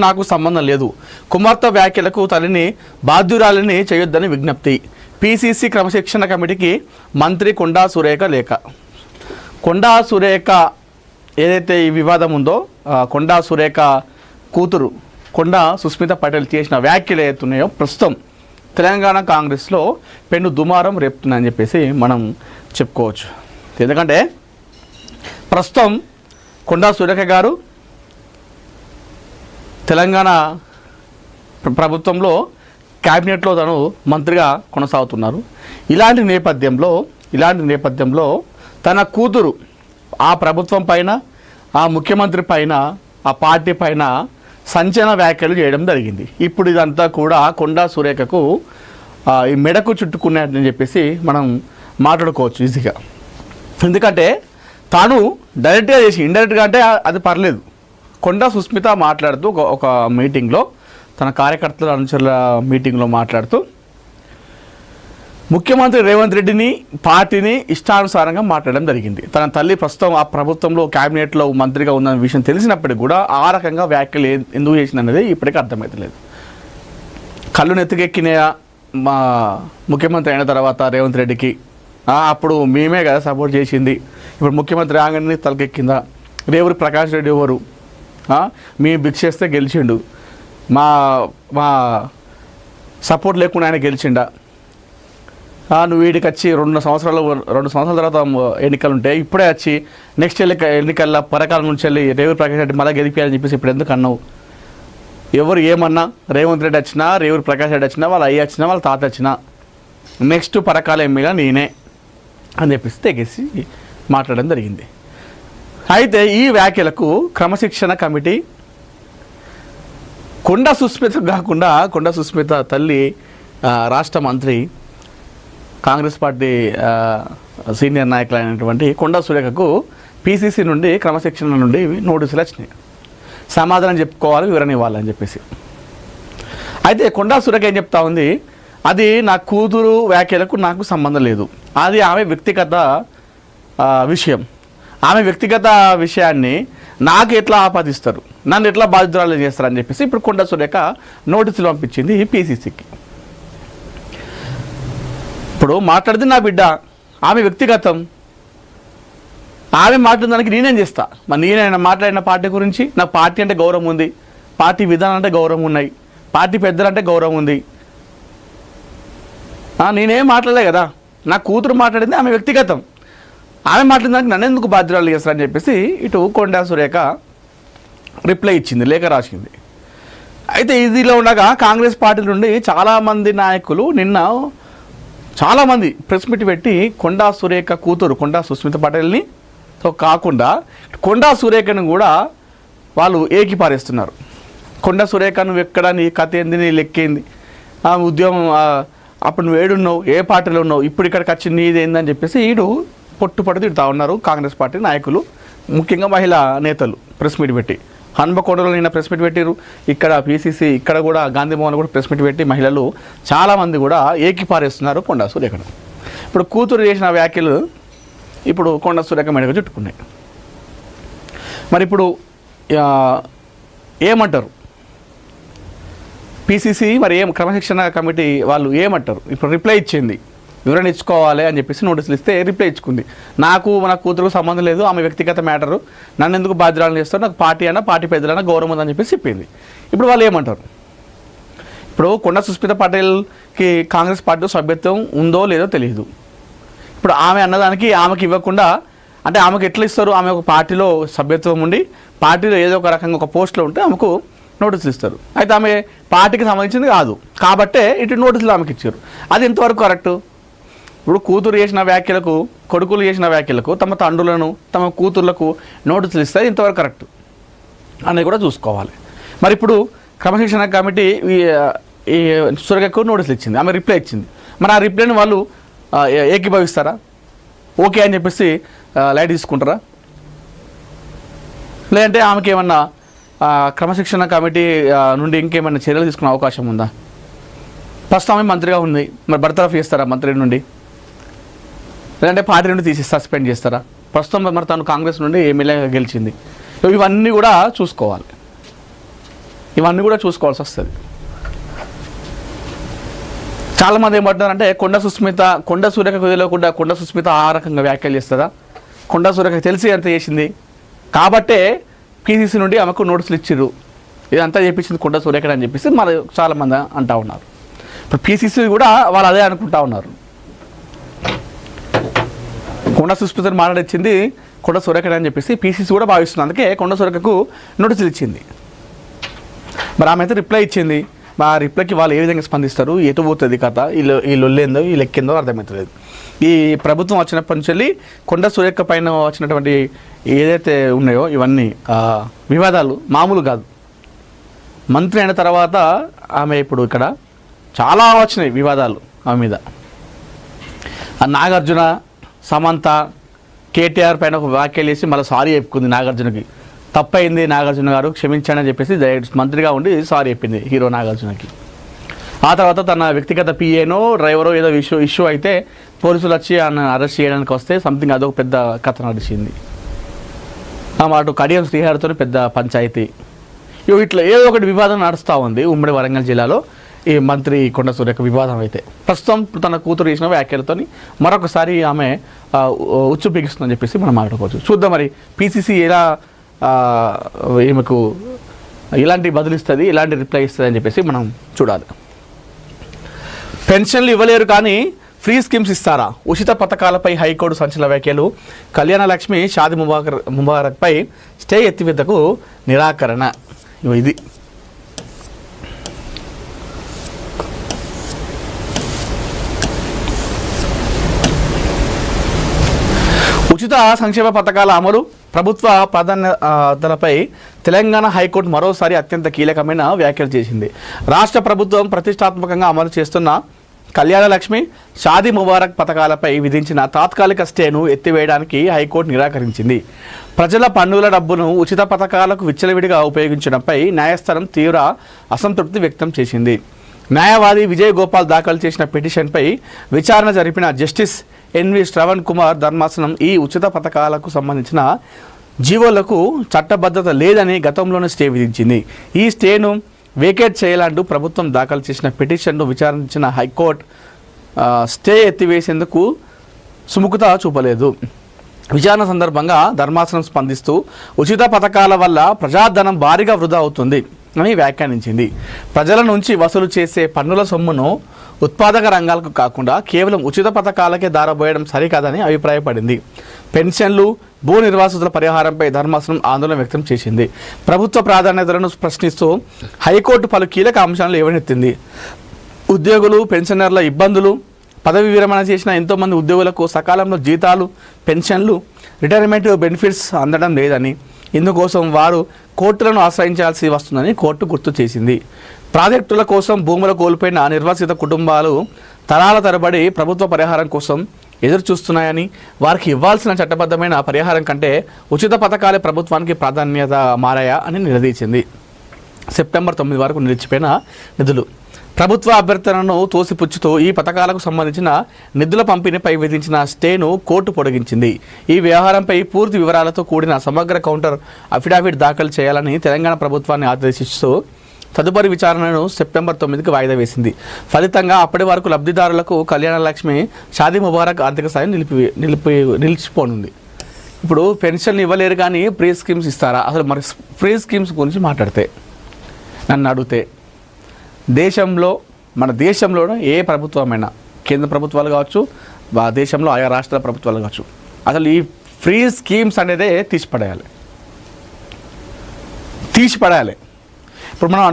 నాకు సంబంధం లేదు. కుమార్తె వ్యాఖ్యలకు తల్లిని బాధ్యురాలిని చేయొద్దని విజ్ఞప్తి. పిసిసి క్రమశిక్షణ కమిటీకి మంత్రి కొండా సురేఖ లేఖ. కొండా సురేఖ ఏదైతే ఈ వివాదం ఉందో, కొండా సురేఖ కూతురు కొండా సుస్మిత పటేల్ చేసిన వ్యాఖ్యలు ఏతున్నాయో ప్రస్తుతం తెలంగాణ కాంగ్రెస్లో పెను దుమారం రేపుతుందని చెప్పేసి మనం చెప్పుకోవచ్చు. ఎందుకంటే ప్రస్తుతం కొండా సురేఖ గారు తెలంగాణ ప్రభుత్వంలో క్యాబినెట్లో తను మంత్రిగా కొనసాగుతున్నారు. ఇలాంటి నేపథ్యంలో తన కూతురు ఆ ప్రభుత్వం పైన, ఆ ముఖ్యమంత్రి పైన, ఆ పార్టీ పైన సంచలన వ్యాఖ్యలు చేయడం జరిగింది. ఇప్పుడు ఇదంతా కూడా కొండా సురేఖకు ఈ మెడకు చుట్టుకున్నాడని చెప్పేసి మనం మాట్లాడుకోవచ్చు ఈజీగా. ఎందుకంటే తాను డైరెక్ట్గా చేసి ఇండైరెక్ట్గా అంటే అది పర్లేదు. కొండా సుస్మిత మాట్లాడుతూ ఒక మీటింగ్లో, తన కార్యకర్తల అనుచరుల మీటింగ్లో మాట్లాడుతూ ముఖ్యమంత్రి రేవంత్ రెడ్డిని, పార్టీని ఇష్టానుసారంగా మాట్లాడడం జరిగింది. తన తల్లి ప్రస్తుతం ఆ ప్రభుత్వంలో క్యాబినెట్లో మంత్రిగా ఉన్న విషయం తెలిసినప్పటికీ కూడా ఆ రకంగా వ్యాఖ్యలు ఎందుకు చేసిందనేది ఇప్పటికీ అర్థమవుతలేదు. కళ్ళు నెత్తికెక్కినాయా మా ముఖ్యమంత్రి అయిన తర్వాత రేవంత్ రెడ్డికి? అప్పుడు మేమే కదా సపోర్ట్ చేసింది, ఇప్పుడు ముఖ్యమంత్రి రాగానే తలకెక్కిందా? రేవూరి ప్రకాష్ రెడ్డి ఎవరు? మేము భిక్ష చేస్తే గెలిచిండు, మా సపోర్ట్ లేకుండా ఆయన గెలిచిండా? నువ్వు వీడికి వచ్చి 2 సంవత్సరాల తర్వాత ఎన్నికలు ఉంటాయి, ఇప్పుడే వచ్చి నెక్స్ట్ ఎన్నికల్లో పరకాల నుంచి వెళ్ళి రేవూరి ప్రకాష్ రెడ్డి మళ్ళీ గెలిపారని చెప్పేసి ఇప్పుడు ఎందుకు అన్నావు? ఎవరు ఏమన్నా, రేవంత్ రెడ్డి వచ్చినా, రేవూరి ప్రకాష్ రెడ్డి వచ్చినా, వాళ్ళ అయ్య వచ్చినా, వాళ్ళ తాత వచ్చినా, నెక్స్ట్ పరకాల ఎమ్మెల్యే నేనే అని చెప్పేసి తెగేసి మాట్లాడడం జరిగింది. అయితే ఈ వ్యాఖ్యలకు క్రమశిక్షణ కమిటీ కొండా సుస్మిత కాకుండా, కొండా సుస్మిత తల్లి రాష్ట్ర మంత్రి, కాంగ్రెస్ పార్టీ సీనియర్ నాయకులైనటువంటి కొండా సురేఖకు పిసిసి నుండి, క్రమశిక్షణ నుండి నోటీసులు వచ్చినాయి. సమాధానం చెప్పుకోవాలి, వివరణ ఇవ్వాలని చెప్పేసి. అయితే కొండా సురేఖ ఏం చెప్తా ఉంది, అది నా కూతురు వ్యాఖ్యలకు నాకు సంబంధం లేదు, అది ఆమె వ్యక్తిగత విషయం. ఆమె వ్యక్తిగత విషయాన్ని నాకు ఎట్లా ఆపాదిస్తారు, నన్ను ఎట్లా బాధ్యురాలు చేస్తారని చెప్పేసి ఇప్పుడు కొండా సురేఖ నోటీసులు పంపించింది పిసిసికి. ఇప్పుడు మాట్లాడితే నా బిడ్డ, ఆమె వ్యక్తిగతం, ఆమె మాట్లాడిన దానికి నేనేం చేస్తా? మరి నేనైనా మాట్లాడిన పార్టీ గురించి, నాకు పార్టీ అంటే గౌరవం ఉంది, పార్టీ విధానం అంటే గౌరవం ఉన్నాయి, పార్టీ పెద్దలంటే గౌరవం ఉంది. నేనేం మాట్లాడలే కదా, నా కూతురు మాట్లాడింది ఆమె వ్యక్తిగతం, ఆమె మాట్లాడిన దానికి నన్ను ఎందుకు బాధ్యురాలు చేస్తారని చెప్పేసి ఇటు కొండా సురేఖ రిప్లై ఇచ్చింది, లేఖ రాసింది. అయితే ఇదిలో ఉండగా కాంగ్రెస్ పార్టీ నుండి చాలామంది నాయకులు నిన్న చాలామంది ప్రెస్ మీట్ పెట్టి కొండా సురేఖ కూతురు కొండా సుస్మిత పటేల్ని కాకుండా కొండా సురేఖను కూడా వాళ్ళు ఏకిపారేస్తున్నారు. కొండా సురేఖ నువ్వు ఎక్కడ, నీ కథ ఏంది, నీ లెక్కేంది, ఆ ఉద్యోగం అప్పుడు నువ్వు ఏడున్నావు, ఏ పార్టీలో ఉన్నావు, ఇప్పుడు ఇక్కడికి వచ్చి నీది ఏందని చెప్పేసి ఈడు పొట్టుపడి తిడుతూ ఉన్నారు కాంగ్రెస్ పార్టీ నాయకులు, ముఖ్యంగా మహిళా నేతలు ప్రెస్ మీట్ పెట్టి. హన్మకొండలో నిన్న ప్రెస్ మీట్ పెట్టారు, ఇక్కడ పిసిసి, ఇక్కడ కూడా గాంధీ భవన్ కూడా ప్రెస్ మీట్ పెట్టి మహిళలు చాలామంది కూడా ఏకిపారేస్తున్నారు కొండా సురేఖను. ఇప్పుడు కూతురు చేసిన వ్యాఖ్యలు ఇప్పుడు కొండా సురేఖ మెడకు చుట్టుకున్నాయి. మరి ఇప్పుడు ఏమంటారు పిసిసి, మరి క్రమశిక్షణ కమిటీ వాళ్ళు ఏమంటారు? ఇప్పుడు రిప్లై ఇచ్చింది, వివరణ ఇచ్చుకోవాలి అని చెప్పేసి నోటీసులు ఇస్తే రిప్లై ఇచ్చుకుంది. నాకు నా కూతురుకు సంబంధం లేదు, ఆమె వ్యక్తిగత మ్యాటరు, నన్ను ఎందుకు బాధ్యురాలను చేస్తారు, నాకు పార్టీ అయినా, పార్టీ పెద్దలైనా గౌరవం ఉందని చెప్పేసి చెప్పింది. ఇప్పుడు వాళ్ళు ఏమంటారు? ఇప్పుడు కొండా సుస్మిత పటేల్కి కాంగ్రెస్ పార్టీలో సభ్యత్వం ఉందో లేదో తెలియదు. ఇప్పుడు ఆమె అన్నదానికి ఆమెకి ఇవ్వకుండా, అంటే ఆమెకు ఎట్లా ఇస్తారు? ఆమె ఒక పార్టీలో సభ్యత్వం ఉండి పార్టీలో ఏదో ఒక రకంగా ఒక పోస్ట్లో ఉంటే ఆమెకు నోటీసులు ఇస్తారు. అయితే ఆమె పార్టీకి సంబంధించింది కాదు కాబట్టే ఇటు నోటీసులు ఆమెకి ఇచ్చారు. అది ఎంతవరకు కరెక్టు? ఇప్పుడు కూతురు చేసిన వ్యాఖ్యలకు, కొడుకులు చేసిన వ్యాఖ్యలకు తమ తండ్రులను, తమ కూతుర్లకు నోటీసులు ఇస్తే ఇంతవరకు కరెక్ట్ అనేది కూడా చూసుకోవాలి. మరి ఇప్పుడు క్రమశిక్షణ కమిటీ ఈ సురేఖకు నోటీసులు ఇచ్చింది, ఆమె రిప్లై ఇచ్చింది. మరి ఆ రిప్లైని వాళ్ళు ఏకీభవిస్తారా? ఓకే అని చెప్పేసి లైట్ తీసుకుంటారా? లేదంటే ఆమెకి ఏమన్నా క్రమశిక్షణ కమిటీ నుండి ఇంకేమైనా చర్యలు తీసుకునే అవకాశం ఉందా? ప్రస్తుతం ఆమె మంత్రిగా ఉంది, మరి బర్తరఫ్ చేస్తారా మంత్రి నుండి? లేదంటే పార్టీ నుండి తీసి సస్పెండ్ చేస్తారా? ప్రస్తుతం మరి తను కాంగ్రెస్ నుండి ఎమ్మెల్యేగా గెలిచింది. ఇవన్నీ కూడా చూసుకోవాలి. ఇవన్నీ కూడా చూసుకోవాల్సి వస్తుంది. చాలామంది ఏమంటున్నారంటే కొండ సురేఖకు తెలియకుండా కొండ సుస్మిత ఆ రకంగా వ్యాఖ్యలు చేస్తుందా? కొండ సురేఖకు తెలిసి ఎంత చేసింది కాబట్టే పీసీసీ నుండి ఆమెకు నోటీసులు ఇచ్చిర్రు, ఇదంతా చేపించింది కొండ సురేఖ అని చెప్పేసి మరి చాలామంది అంటూ ఉన్నారు. ఇప్పుడు పీసీసీ కూడా వాళ్ళు అదే అనుకుంటా ఉన్నారు. కొండ సుస్మితను మాట్లాడిచ్చింది కొండ సురేఖ అని చెప్పేసి పీసీసీ కూడా భావిస్తుంది. అందుకే కొండ సురేఖకు నోటీసులు ఇచ్చింది. మరి ఆమె అయితే రిప్లై ఇచ్చింది. ఆ రిప్లైకి వాళ్ళు ఏ విధంగా స్పందిస్తారు, ఎటు పోతుంది కథ, ఈ లొల్లేందో ఈ లెక్కిందో అర్థమవుతలేదు. ఈ ప్రభుత్వం వచ్చినప్పటి నుంచి కొండ సురేఖ పైన వచ్చినటువంటి ఏదైతే ఉన్నాయో ఇవన్నీ వివాదాలు మామూలు కాదు. మంత్రి అయిన తర్వాత ఆమె ఇప్పుడు ఇక్కడ చాలా వచ్చినాయి వివాదాలు ఆమె మీద. నాగార్జున, సమంత, కేటీఆర్ పైన ఒక వ్యాఖ్యలు చేసి మళ్ళీ సారీ చెప్పుకుంది. నాగార్జునకి తప్పైంది, నాగార్జున గారు క్షమించండి అని చెప్పేసి మంత్రిగా ఉండి సారీ చెప్పింది హీరో నాగార్జునకి. ఆ తర్వాత తన వ్యక్తిగత పిఏనో డ్రైవరో ఏదో ఇష్యూ అయితే పోలీసులు వచ్చి ఆయన అరెస్ట్ చేయడానికి వస్తే సంథింగ్ అదొక పెద్ద కథ నడిచింది. అటు కడియం శ్రీహరితో పెద్ద పంచాయతీ, ఇట్లా ఏదో ఒకటి వివాదం నడుస్తూ ఉంది ఉమ్మడి వరంగల్ జిల్లాలో. ఈ మంత్రి కొండ సురేఖ వివాదం అయితే ప్రస్తుతం తన కూతురు చేసిన వ్యాఖ్యలతో మరొకసారి ఆమె ఉచ్చు బిగిస్తుందని చెప్పేసి మనం మాట్లాడుకోవచ్చు. చూద్దాం మరి పీసీసీ ఎలా ఈమెకు ఇలాంటి బదులిస్తుంది, ఇలాంటి రిప్లై ఇస్తుంది అని చెప్పేసి మనం చూడాలి. పెన్షన్లు ఇవ్వలేరు కానీ ఫ్రీ స్కీమ్స్ ఇస్తారా? ఉచిత పథకాలపై హైకోర్టు సంచలన వ్యాఖ్యలు. కళ్యాణ లక్ష్మి, షాది ముబారక్పై స్టే ఎత్తివేతకు నిరాకరణ. ఇది ఉచిత సంక్షేమ పథకాల అమలు, ప్రభుత్వ ప్రాధాన్యతలపై తెలంగాణ హైకోర్టు మరోసారి అత్యంత కీలకమైన వ్యాఖ్యలు చేసింది. రాష్ట్ర ప్రభుత్వం ప్రతిష్టాత్మకంగా అమలు చేస్తున్న కళ్యాణ లక్ష్మి, షాదీ ముబారక్ పథకాలపై విధించిన తాత్కాలిక స్టేను ఎత్తివేయడానికి హైకోర్టు నిరాకరించింది. ప్రజల పన్నుల డబ్బును ఉచిత పథకాలకు విచ్చలవిడిగా ఉపయోగించడంపై న్యాయస్థానం తీవ్ర అసంతృప్తి వ్యక్తం చేసింది. న్యాయవాది విజయ్ గోపాల్ దాఖలు చేసిన పిటిషన్పై విచారణ జరిపిన జస్టిస్ ఎన్వి శ్రవణ్ కుమార్ ధర్మాసనం ఈ ఉచిత పథకాలకు సంబంధించిన జీవోలకు చట్టబద్ధత లేదని గతంలోనే స్టే విధించింది. ఈ స్టేను వేకేట్ చేయాలంటూ ప్రభుత్వం దాఖలు చేసిన పిటిషన్ను విచారించిన హైకోర్టు స్టే ఎత్తివేసేందుకు సుముఖత చూపలేదు. విచారణ సందర్భంగా ధర్మాసనం స్పందిస్తూ ఉచిత పథకాల వల్ల ప్రజాధనం భారీగా వృధా అవుతుంది అని వ్యాఖ్యానించింది. ప్రజల నుంచి వసూలు చేసే పన్నుల సొమ్మును ఉత్పాదక రంగాలకు కాకుండా కేవలం ఉచిత పథకాలకే దారబోయడం సరికాదని అభిప్రాయపడింది. పెన్షన్లు, భూ నిర్వాసితుల పరిహారంపై ధర్మాసనం ఆందోళన వ్యక్తం చేసింది. ప్రభుత్వ ప్రాధాన్యతలను ప్రశ్నిస్తూ హైకోర్టు పలు కీలక అంశాలను లేవనెత్తింది. ఉద్యోగులు, పెన్షనర్ల ఇబ్బందులు, పదవి విరమణ చేసిన ఎంతోమంది ఉద్యోగులకు సకాలంలో జీతాలు, పెన్షన్లు, రిటైర్మెంట్ బెనిఫిట్స్ అందడం లేదని, ఇందుకోసం వారు కోర్టులను ఆశ్రయించాల్సి వస్తుందని కోర్టు గుర్తు చేసింది. ప్రాజెక్టుల కోసం భూములు కోల్పోయిన నిర్వాసిత కుటుంబాలు తరాల తరబడి ప్రభుత్వ పరిహారం కోసం ఎదురు చూస్తున్నాయని, వారికి ఇవ్వాల్సిన చట్టబద్ధమైన పరిహారం కంటే ఉచిత పథకాలే ప్రభుత్వానికి ప్రాధాన్యత మారాయా అని నిలదీసింది. సెప్టెంబర్ 9 వరకు నిలిచిపోయిన నిధులు, ప్రభుత్వ అభ్యర్థనను తోసిపుచ్చుతూ ఈ పథకాలకు సంబంధించిన నిధుల పంపిణీపై విధించిన స్టేను కోర్టు పొడిగించింది. ఈ వ్యవహారంపై పూర్తి వివరాలతో కూడిన సమగ్ర కౌంటర్ అఫిడవిట్ దాఖలు చేయాలని తెలంగాణ ప్రభుత్వాన్ని ఆదేశిస్తూ తదుపరి విచారణను సెప్టెంబర్ 9కి వాయిదా వేసింది. ఫలితంగా అప్పటి వరకు లబ్ధిదారులకు కళ్యాణ లక్ష్మి, షాదీ ముబారక్ ఆర్థిక సాయం నిలిచిపోనుంది. ఇప్పుడు పెన్షన్లు ఇవ్వలేరు కానీ ఫ్రీ స్కీమ్స్ ఇస్తారా? అసలు మరి ఫ్రీ స్కీమ్స్ గురించి మాట్లాడితే నన్ను అడిగితే మన దేశంలో ఏ ప్రభుత్వమైనా, కేంద్ర ప్రభుత్వాలు కావచ్చు, దేశంలో ఆయా రాష్ట్రాల ప్రభుత్వాలు కావచ్చు, అసలు ఈ ఫ్రీ స్కీమ్స్ అనేదే తీసిపడేయాలి. ఇప్పుడు మనం